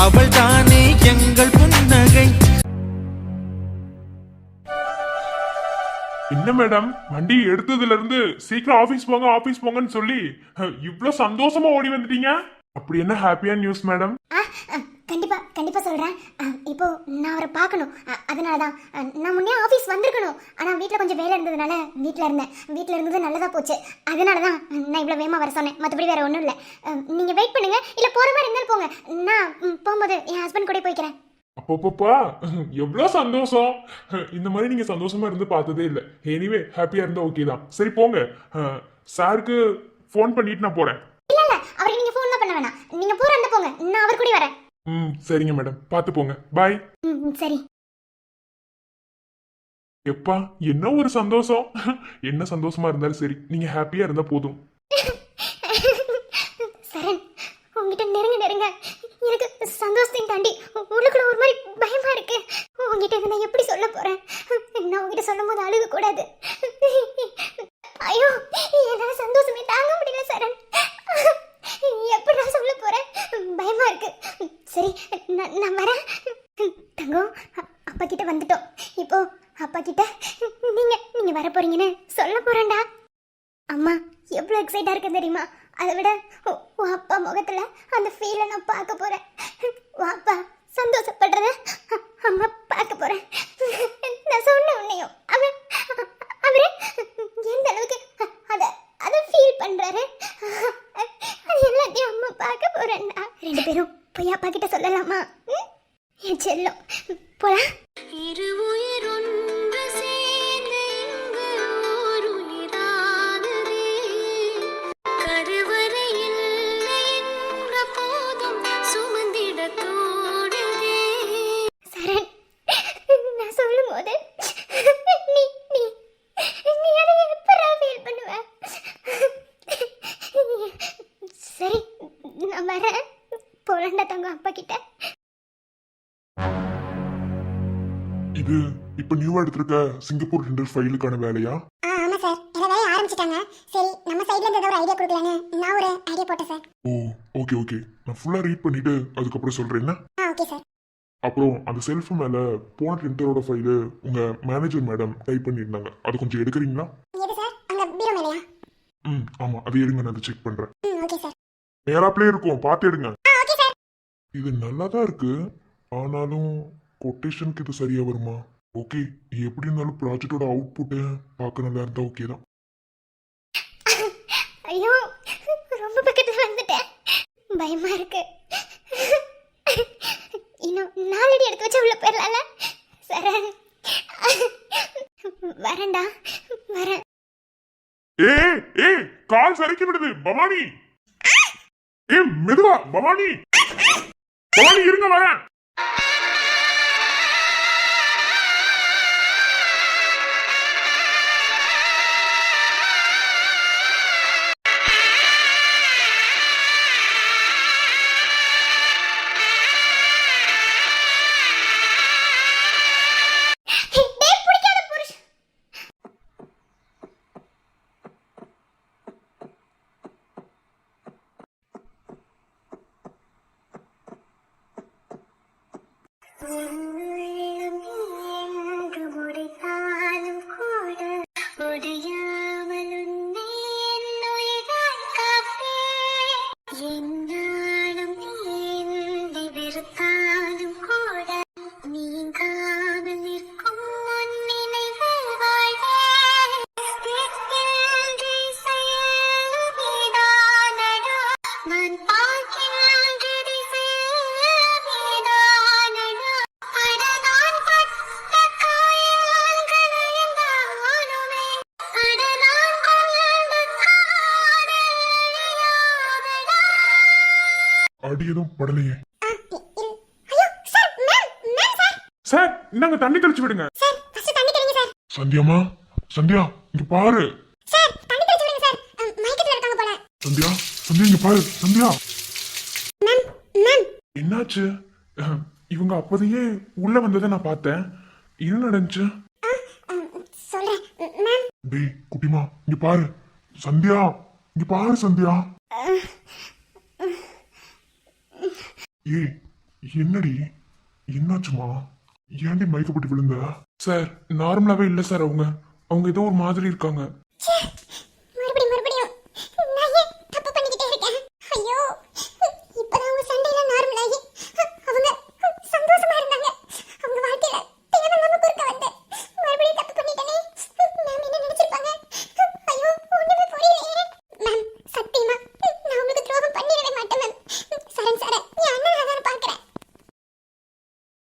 அவள் தானே எங்கள் புன்னகை. என்ன மேடம், வண்டி எடுத்ததுல இருந்து சீக்கிரம் ஆபீஸ் போங்க ஆபீஸ் போங்கன்னு சொல்லி இவ்ளோ சந்தோஷமா ஓடி வந்துட்டீங்க. அப்படி என்ன ஹாப்பியான நியூஸ் மேடம்? கண்டிப்பா கண்டிப்பா சொல்றேன். இப்போ நான் அவரை பார்க்கணும். அதனாலதான் நான் முன்னே ஆபீஸ் வந்திருக்கணும். ஆனா வீட்டுல கொஞ்சம் வேலை இருந்ததுனால வீட்டுல இருந்தேன். வீட்டுல இருந்தது நல்லதா போச்சு. அதனாலதான் நான் இவ்வளவு வேகமா வர சொன்னேன். மற்றபடி வேற ஒண்ணும் இல்ல. நீங்க வெயிட் பண்ணுங்க. இல்ல போற மாதிரி இருந்தாலும் போங்க. நான் போகும்போது என் ஹஸ்பண்ட் கூட போய்க்கிறேன். அப்பப்பா எவ்வளவு சந்தோஷம். இந்த மாதிரி நீங்க சந்தோஷமா இருந்து பார்த்ததே இல்ல. எனிவே ஹாப்பியா இருந்தா ஓகே தான். சரி போங்க. சாருக்கு ஃபோன் பண்ணிட்டு நான் போறேன். இல்ல இல்ல, அவருக்கு நீங்க ஃபோன் பண்ண வேணாம். நீங்க போற அந்த போங்க, நான் அவர் கூட வரேன். சரிங்க மேடம், பார்த்து போங்க. பாய். சரி. எப்பா என்ன ஒரு சந்தோஷம். என்ன சந்தோஷமா இருந்தாலும் சரி, நீங்க ஹாப்பியா இருந்தா போதும். சரண், உங்ககிட்ட நெருங்க நெருங்க எனக்கு சந்தோஷத்தையும் தாண்டி உள்ளுக்குள்ள ஒரு மாதிரி பயமா இருக்கு. உங்ககிட்ட இதை நான் எப்படி சொல்ல போறேன்? நான் உங்ககிட்ட சொல்லும் போது அழுக கூடாது. ஐயோ, என்னால சந்தோஷமே தாங்க முடியல சரண். எப்படி நான் சொல்ல போறேன்? பயமா இருக்கு. சரி, நான் வரேன். தங்கம், அப்பா கிட்ட வந்துட்டோம். இப்போ அப்பா கிட்ட நீங்க வர போறீங்கன்னு சொல்ல போறேன்டா. அம்மா எவ்வளவு எக்ஸைட்டா இருக்கு தெரியுமா? அதை விட அப்பா முகத்துல அந்த ஃபீலை நான் பார்க்க போறேன். அப்பா சந்தோஷப்படுறத அம்மா பார்க்க போறேன். நான் சொன்ன உன்னையும் அவரு எந்த அளவுக்கு அதை ஃபீல் பண்றாரு, அது எல்லாத்தையும் அம்மா பார்க்க போறேன்டா. ரெண்டு பேரும் போய் அப்பா கிட்ட சொல்லலாமா? என் செல்லம், போலாம். இது இப்ப நியூவா எடுத்திருக்க சிங்கப்பூர் டெண்டர் ஃபைலுக்கான வேலையா? ஆமா சார், எல்லா வேலையும் ஆரம்பிச்சிட்டாங்க. சரி, நம்ம சைடுல இருந்து ஒரு ஐடியா கொடுக்கலான்னு நான் ஒரு ஐடியா போட்டேன் சார். ஓ ஓகே ஓகே, நான் ஃபுல்லா ரீட் பண்ணிட்டு அதுக்கப்புறம் சொல்றேன். Okay sir. அப்புறம் அந்த செல்ஃப் மேல போன டெண்டரோட ஃபைலு உங்க மேனேஜர் மேடம் டைப் பண்ணிருந்தாங்க. அது கொஞ்சம் எடுக்கிறீங்களா? எது சார்? அங்க பீரோ மேலயா? ஆமா, அது எடுங்க, நான் அதை செக் பண்றேன். Okay sir. நேராப்லயே இருக்கும், பார்த்து எடுங்க. Okay sir. இது நல்லா தான் இருக்கு, ஆனாலும் கொட்டேஷனுக்கு இது சரியா வருமா? ஓகே, எப்படி இருந்தாலும் ப்ராஜெக்டோட அவுட்புட்டு பார்க்க நல்லா இருந்தா ஓகே தான். ஐயோ, ரொம்ப பக்கத்துல வந்துட்டேன். பயமா இருக்கு. இன்னும் 4 அடி எடுத்து வச்சா உள்ள போயிடலாம்ல? சரண், வரேன்டா, வரேன். ஏய் கால் சறுக்கி விடுது பவானி. மெதுவா பவானி. பவானி இருங்க, வரேன். அடி எதுவும் படலையே. சார், இந்தாங்க தண்ணி தெளிச்சு விடுங்க. சந்தியாமா, சந்தியா இங்க பாரு. சந்தியா, சந்தியா இங்க பாரு. சந்தியா, என்னாச்சு? இவங்க அப்பதையே உள்ள வந்ததை நான் பார்த்தேன். என்ன நடந்துச்சு? டேய் குட்டிமா, இங்க பாரு. சந்தியா, இங்க பாரு. சந்தியா, ஏய் என்னடி என்னாச்சுமா? ஏன்டி மயக்கப்பட்டு விழுந்த? சார் நார்மலாவே இல்ல சார், அவங்க ஏதோ ஒரு மாதிரி இருக்காங்க. மறுபடியும் நான் ஏன் தப்பு பண்ணிக்கிட்டே இருக்கேன்? ஐயோ, இப்பதான் அவங்க சண்டையெல்லாம் நார்மல் ஆகி அவங்க சந்தோஷமா இருந்தாங்க. அவங்க வாழ்க்கையில தேவையில்லாம குறுக்க வந்து மறுபடியும் தப்பு பண்ணிட்டேனே. மேம் என்ன நினைச்சிருப்பாங்க? ஐயோ, ஒண்ணுமே புரியலையே. மேம் சத்தியமா நான் உங்களுக்கு துரோகம் பண்ணிடவே மாட்டேன் மேம். சரண் சார என் அண்ணனா தான் பாக்குறேன்.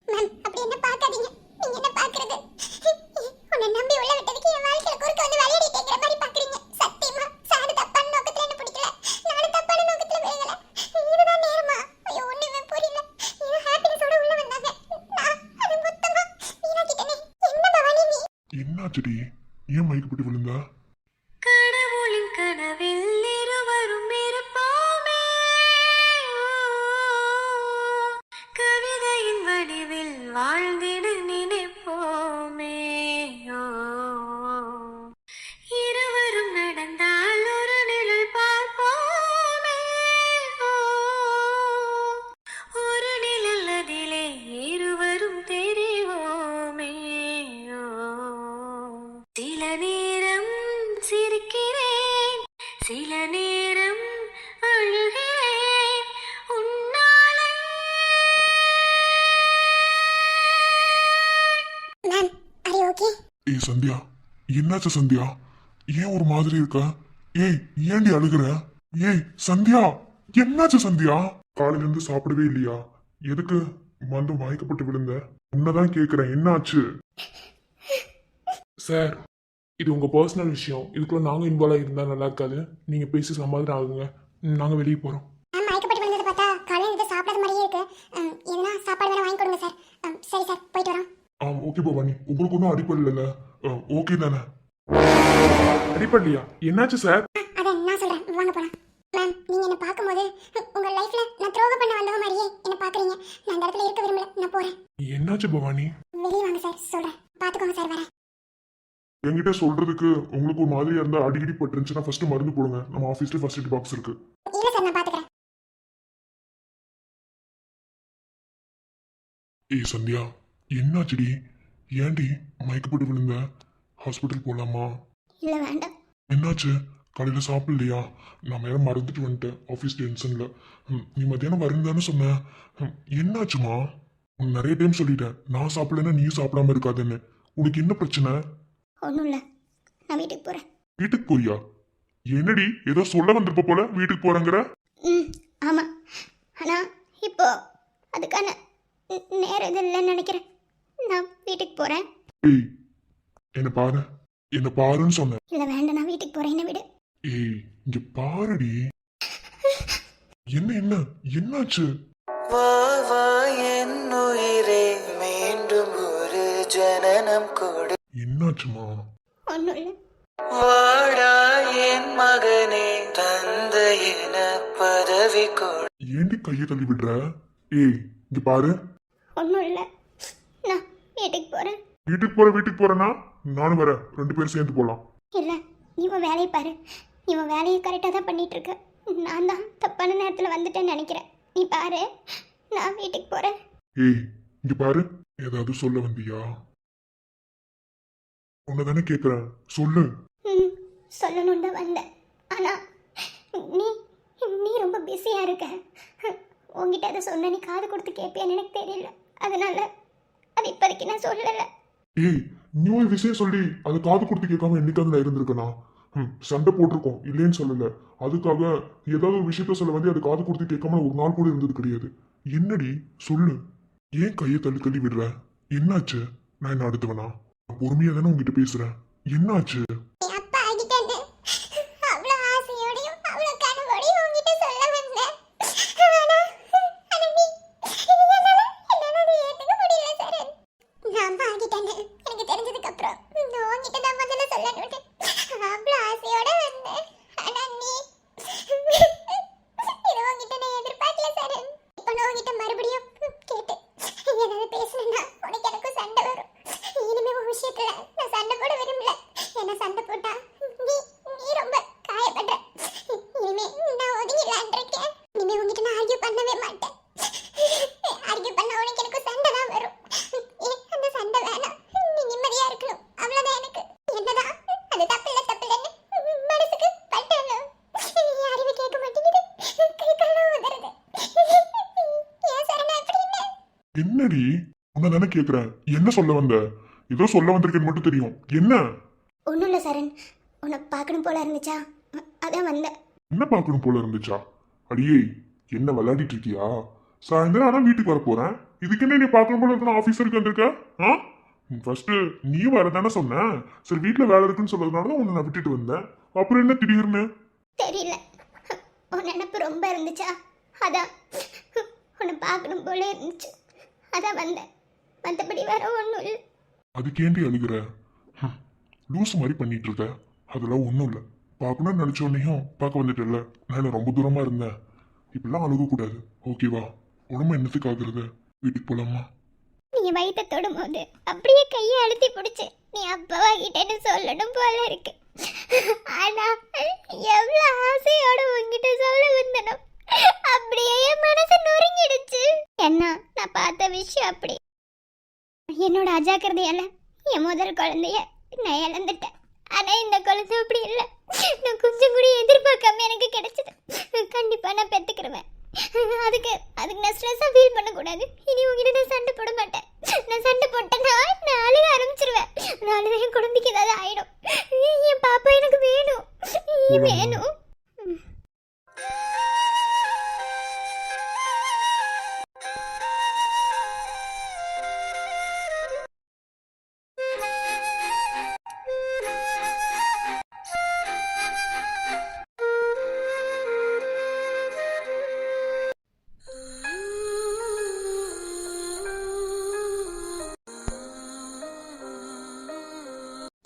மேம் அப்படி என்ன பார்க்காதீங்க. நீங்க என்ன பாக்குறது? உன்னை நம்பி உள்ள விட்டதுக்கு என் வாழ்க்கையில குறுக்க வந்து விளையாடிட்டே இருக்கிற மாதிரி பாக்குறீங்க. சத்தியமா சாரு தப்பான நோக்கத்துல என்ன பிடிக்கல. நானும் தப்பான நோக்கத்துல விழுகல. இதுதான் நேரமா? ஐயோ, ஒண்ணுமே புரியல. ஏதோ ஹாப்பினஸோட உள்ள வந்தாங்க. நான் அது மொத்தமா வீணாக்கிட்டேனே. என்ன பவானி நீ? என்னாச்சுடி? ஏன் மயக்கப்பட்டு விழுந்தா? கடவுளின் கனவில் இருவரும் இருப்போமே, கவிதையின் வடிவில் வாழ்ந்திட நினைப்போமே. இருவரும் நடந்தால் ஒரு நிழல் பார்ப்போமே, ஒரு நிழல் அதிலே இருவரும் தெரிவோமே. சில நேரம் சிரிக்கிறேன், சில நேரம் அழுகிறேன் உன்னாலே. Ma'am are you okay? ஏய் சந்தியா, என்னாச்சு சந்தியா? ஏன் ஒரு மாதிரி இருக்க? ஏய் ஏன்டி அழுகுற? ஏய் சந்தியா, என்னாச்சு சந்தியா? காலையில இருந்து சாப்பிடவே இல்லையா? எதுக்கு வந்து மயக்கப்பட்டு விழுந்த? உன்னதான் கேக்குறேன், என்னாச்சு? சார், இது உங்க பர்சனல் விஷயம். இதுக்குள்ள நாங்க இன்வால்வ் இருந்தா நல்லா இருக்காது. நீங்க பேசி சமாதானம் ஆகுங்க. நாங்க வெளியே போறோம். மேம் மயக்கப்பட்டு விழுந்ததை பார்த்தா காலையில இருந்து சாப்பிடாத மாதிரியே இருக்கு. எதுனா சாப்பாடு வேணா வாங்கி கொடுங்க சார். சரி சார், போயிட்டு வரோம். ஓகே பவானி, உங்களுக்கு ஒன்றும் அடிப்படல. ஓகே தானே? அடிப்படலையா? என்னாச்சு சார்? அதான் நான் சொல்றேன், வாங்க போலாம். மேம் நீங்க என்ன பார்க்கும்போது உங்க லைஃப்ல நான் துரோகம் பண்ண வந்தவ மாதிரியே என்ன பாக்குறீங்க. நான் இந்த இடத்துல இருக்க விரும்பல, நான் போறேன். என்னாச்சு பவானி? வெளியே வாங்க சார், சொல்றேன். பாத்துக்கோங்க சார், வரேன். என்கிட்ட சொல்றதுக்கு உங்களுக்கு ஒரு மாதிரியா இருந்தா அடிக்கடி பட்டுருந்துச்சுன்னா ஃபர்ஸ்ட் மருந்து போடுங்க. நம்ம ஆஃபீஸ்ல ஃபர்ஸ்ட் எய்ட் பாக்ஸ் இருக்கு. இல்ல சார், நான் பாத்துக்கிறேன். ஏய் சந்தியா, என்னாச்சுடி? ஏன்டி மயக்கப்பட்டு விழுந்த? ஹாஸ்பிட்டல் போலாமா? இல்ல வேண்டாம். என்னாச்சு? காலையில சாப்பிடலையா? நான் மேல மறந்துட்டு வந்துட்டேன் ஆஃபீஸ் டென்ஷன்ல. நீ மத்தியானம் வருந்தானே சொன்ன. என்னாச்சுமா? உனக்கு நிறைய டைம் சொல்லிட்டேன், நான் சாப்பிடலன்னா நீயும் சாப்பிடாம இருக்காதுன்னு. உனக்கு என்ன பிரச்சனை? ஒன்றும் இல்லை, நான் வீட்டுக்கு போகிறேன். வீட்டுக்கு போறியா? என்னடி ஏதோ சொல்ல வந்திருப்ப போல வீட்டுக்கு போறேங்கிற? ஆமாம், ஆனால் இப்போ அதுக்கான நேரம் இது இல்லைன்னு நினைக்கிறேன். நான் வீட்டுக்கு போகிறேன். ஏய் என்ன பாரு, என்ன பாருன்னு சொன்னேன். இல்லை வேண்டாம், நான் வீட்டுக்கு போகிறேன், என்ன விடு. ஏய் இங்க பாருடி. என்ன என்னாச்சு? வா வா என் உயிரே, மீண்டும் ஒரு ஜனனம் கொடு. என்னாச்சுமா? ஒன்றும் இல்லை. வாடா என் மகனே, தந்தை என பதவி கொடு. ஏண்டி கையை தள்ளி விடுற? ஏய் இங்க பாரு. ஒன்றும் இல்லை, நான் வீட்டுக்கு போகிறேன். வீட்டுக்கு போறேன்னா நானும் வரேன், 2 பேரும் சேர்ந்து போலாம். இல்லை, இவன் வேலையை பாரு. இவன் வேலையை கரெக்டாக தான் பண்ணிட்டு இருக்க. நான் தான் தப்பான நேரத்தில் வந்துட்டேன்னு நினைக்கிறேன். நீ பாரு, நான் வீட்டுக்கு போகிறேன். ஏய் இங்க பாரு, ஏதாவது சொல்ல வந்தியா? உன்னதானே கேக்குறேன், சொல்லு. சொல்லணும் தான் வந்தேன். ஆனால் நீ நீ ரொம்ப பிஸியாக இருக்க. உங்ககிட்ட அதை சொன்ன நீ காது கொடுத்து கேட்பியான்னு எனக்கு தெரியல. அதனால அது இப்போதைக்கு நான் சொல்லலை. ஏய் நீ ஒரு விஷயம் சொல்லி அதை காது கொடுத்து கேட்காம என்னைக்காவது நான் இருந்திருக்கேனா? சண்டை போட்டிருக்கோம், இல்லைன்னு சொல்லல. அதுக்காக ஏதாவது ஒரு விஷயத்த சொல்ல வந்து அதை காது கொடுத்து கேட்காம ஒரு நாள் கூட இருந்தது கிடையாது. என்னடி சொல்லு, ஏன் கையை தள்ளி விடுற? என்னாச்சு? நான் என்ன அடுத்தவனா? பொறுமையா தானே உங்ககிட்ட பேசுறேன். என்னாச்சு? அப்பா ஆகிட்டேன்னு அவ்வளோ ஆசையோடையும் அவ்வளோ கனவோடையும் உங்ககிட்ட சொல்ல வந்தேன். ஆனா நீ என்னால அதை ஏத்துக்க முடியல சார். நான் அம்மா ஆகிட்டேன்னு எனக்கு தெரிஞ்சதுக்கு அப்புறம் உங்ககிட்ட தான் முதல்ல சொல்லணும்னு அவ்வளோ ஆசையோட வந்தேன். ஆனா நீ இது உங்ககிட்ட நான் எதிர்பார்க்கல சார். இப்போ நான் உங்ககிட்ட மறுபடியும் கேட்டு ஏதாவது பேசணும்னா உனக்கு எனக்கும் சண்டை வரும். இனிமே உன் விஷயத்துல நான் சண்டை போட விரும்பல. ஏன்னா சண்டை என்னடி உன்னை தானே கேக்குறேன், என்ன சொல்ல வந்த? ஏதோ சொல்ல வந்திருக்கேன்னு மட்டும் தெரியும், என்ன? ஒன்றும் இல்லை சரண், உன்னை பார்க்கணும் போல இருந்துச்சா, அதான் வந்தேன். என்ன பார்க்கணும் போல இருந்துச்சா? அடியே, என்ன விளையாடிட்டு இருக்கியா? சாயந்தரம் ஆனா வீட்டுக்கு வர போறேன், இதுக்கு என்ன நீ பார்க்கணும் போல இருக்கணும் ஆஃபீஸருக்கு வந்திருக்க? ஃபர்ஸ்ட் நீ வரதானே சொன்ன, சரி வீட்டுல வேலை இருக்குன்னு சொல்றதுனால தான் உன்னை நான் விட்டுட்டு வந்தேன். அப்புறம் என்ன திடீர்னு? தெரியல, உன் நினப்பு ரொம்ப இருந்துச்சா, அதான் உன்னை பார்க்கணும் போல இருந்துச்சு, அதான் வந்தேன். மற்றபடி வேற ஒன்றும் இல்லை. அதுக்கேண்டி அழுகுற? லூஸ் மாதிரி பண்ணிட்டு இருக்க, அதெல்லாம் ஒன்றும் இல்லை. பார்க்கணும்னு நினைச்சோன்னையும் பார்க்க வந்துட்டல, நான் ரொம்ப தூரமா இருந்தேன். இப்பெல்லாம் அழுக கூடாது, ஓகேவா? உடம்பு என்னத்துக்கு ஆகுறது? வீட்டுக்கு போலாமா? நீ வயிற்ற தொடும் போது அப்படியே கையை அழுத்தி பிடிச்சு நீ அப்பவா கிட்டேன்னு சொல்லணும் போல இருக்கு. ஆனா எவ்வளவு ஆசையோட உங்ககிட்ட சொல்ல வந்தனும், அப்படியே என் மனசு நொறுங்கிடுச்சு. என்ன, நான் பார்த்த விஷயம் அப்படி. என்னோட அஜாக்கிரதையால என் முதல் குழந்தைய நான் இழந்துட்டேன். ஆனா இந்த குழந்தை அப்படி இல்லை, நான் கொஞ்சம் கூட எதிர்பார்க்காம எனக்கு கிடைச்சது. கண்டிப்பா நான் பெத்துக்கிறேன். அதுக்கு நான் ஸ்ட்ரெஸ்ஸா ஃபீல் பண்ணக்கூடாது. இனி உங்ககிட்ட நான் சண்டை போட மாட்டேன். நான் சண்டை போட்டேன்னா நான் அழுக ஆரம்பிச்சிருவேன். நான் அழுத என் குழந்தைக்கு ஏதாவது ஆயிடும். என் பாப்பா எனக்கு வேணும், வேணும்.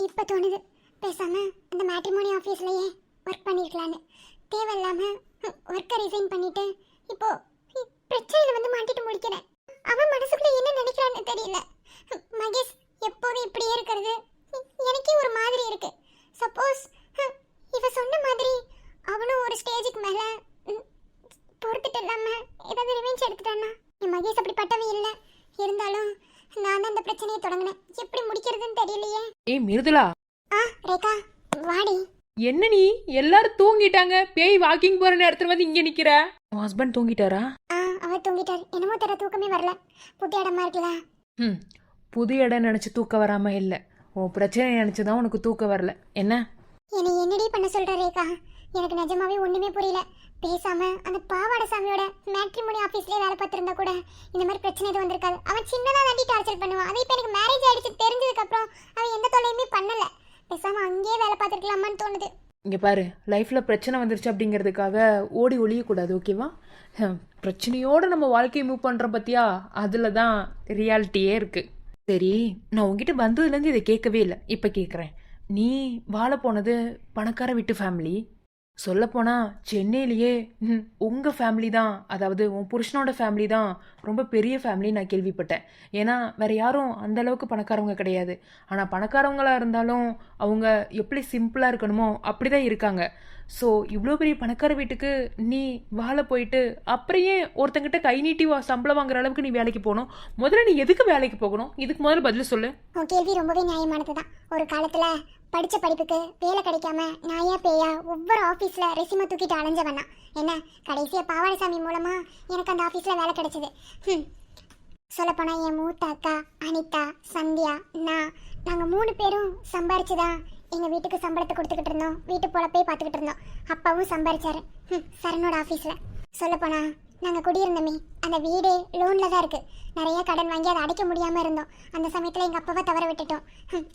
இப்போ தோணுது, பேசாம அந்த மேட்ரிமோனி ஆஃபீஸ்லயே ஒர்க் பண்ணிருக்கலான்னு. தேவையில்லாம ஒர்க்கை ரிசைன் பண்ணிட்டு இப்போ பிரச்சனையில வந்து மாட்டிட்டு முடிக்கிறேன். அவன் மனசுக்குள்ள என்ன நினைக்கிறான்னு தெரியல. மகேஷ் எப்போதும் இப்படியே இருக்கிறது எனக்கே ஒரு மாதிரி இருக்கு. சப்போஸ் இவ சொன்ன மாதிரி அவனும் ஒரு ஸ்டேஜுக்கு மேல பொறுத்துட்டு இல்லாம ஏதாவது ரிவெஞ்ச் எடுத்துட்டான்னா. என் மகேஷ் அப்படிப்பட்டவன் இல்லை, இருந்தாலும் நான் தான் அந்த பிரச்சனையை தொடங்கினேன். எப்படி முடிக்கிறதுன்னு தெரியலையே. ஏய் மிருதுலா, ரேகா வாடி. என்ன நீ எல்லாரும் தூங்கிட்டாங்க, பேய் வாக்கிங் போற நேரத்துல வந்து இங்க நிக்கிற? உன் ஹஸ்பண்ட் தூங்கிட்டாரா? அவர் தூங்கிட்டார். என்னமோ தர தூக்கமே வரல. புது இடமா இருக்குல்ல. புது இடம் நினைச்சு தூக்க வராம இல்ல, உன் பிரச்சனை நினைச்சுதான் உனக்கு தூக்க வரல. என்ன என்னை என்னடி பண்ண சொல்ற ரேகா? எனக்கு நிஜமாவே ஒண்ணுமே புரியல. பேசாம அந்த பாவாடை சாமியோட மேட்ரிமோனி ஆபீஸ்லயே வேலை பார்த்திருந்தா கூட இந்த மாதிரி பிரச்சனை எதுவும் வந்திருக்காது. அவன் சின்னதா தாண்டி டார்ச்சர் பண்ணுவான். அதே இப்ப எனக்கு மேரேஜ் ஆயிடுச்சு தெரிஞ்சதுக்கு அப்புறம் அவன் எந்த தொல்லையுமே பண்ணல. பேசாம அங்கேயே வேலை பார்த்துருக்கலாமான்னு தோணுது. இங்க பாரு, லைஃப்ல பிரச்சனை வந்துருச்சு அப்படிங்கிறதுக்காக ஓடி ஒளியக்கூடாது, ஓகேவா? பிரச்சனையோட நம்ம வாழ்க்கையை மூவ் பண்றோம் பத்தியா, அதுலதான் ரியாலிட்டியே இருக்கு. சரி, நான் உங்ககிட்ட வந்ததுலேருந்து இதை கேட்கவே இல்லை, இப்போ கேட்குறேன். நீ வாழ போனது பணக்கார வீட்டு ஃபேமிலி. சொல்லப்போனால் சென்னையிலேயே உங்கள் ஃபேமிலி தான், அதாவது உன் புருஷனோட ஃபேமிலி தான் ரொம்ப பெரிய ஃபேமிலி நான் கேள்விப்பட்டேன். ஏன்னா வேறு யாரும் அந்தளவுக்கு பணக்காரவங்க கிடையாது. ஆனால் பணக்காரவங்களாக இருந்தாலும் அவங்க எப்படி சிம்பிளாக இருக்கணுமோ அப்படி தான் இருக்காங்க. ஸோ இவ்வளோ பெரிய பணக்கார வீட்டுக்கு நீ வாழ போயிட்டு அப்புறையே ஒருத்தங்கிட்ட கை நீட்டி சம்பளம் வாங்குற அளவுக்கு நீ வேலைக்கு போகணும். முதல்ல நீ எதுக்கு வேலைக்கு போகணும்? இதுக்கு முதல்ல பதில் சொல்லு. உன் கேள்வி ரொம்பவே நியாயமானது தான். ஒரு காலத்தில் படித்த படிப்புக்கு வேலை கிடைக்காம நாயா பேயா ஒவ்வொரு ஆஃபீஸில் ரெசியூமை தூக்கிட்டு அலைஞ்சவனா என்ன, கடைசியாக பாவாடைசாமி மூலமாக எனக்கு அந்த ஆஃபீஸில் வேலை கிடைச்சிது. சொல்லப்போனால் என் மூத்த அக்கா அனிதா, சந்தியா, நாங்கள் 3 பேரும் சம்பாரிச்சு தான் எங்கள் வீட்டுக்கு சம்பளத்தை கொடுத்துக்கிட்டு இருந்தோம். வீட்டு பொழப்பே பார்த்துக்கிட்டு இருந்தோம். அப்பாவும் சம்பாரிச்சாரு சரணோட ஆஃபீஸில். சொல்லப்போனால் நாங்கள் குடியிருந்தோமே அந்த வீடே லோனில் தான் இருக்குது. நிறைய கடன் வாங்கி அதை அடைக்க முடியாமல் இருந்தோம். அந்த சமயத்தில் எங்கள் அப்பாவை தவற விட்டுட்டோம்.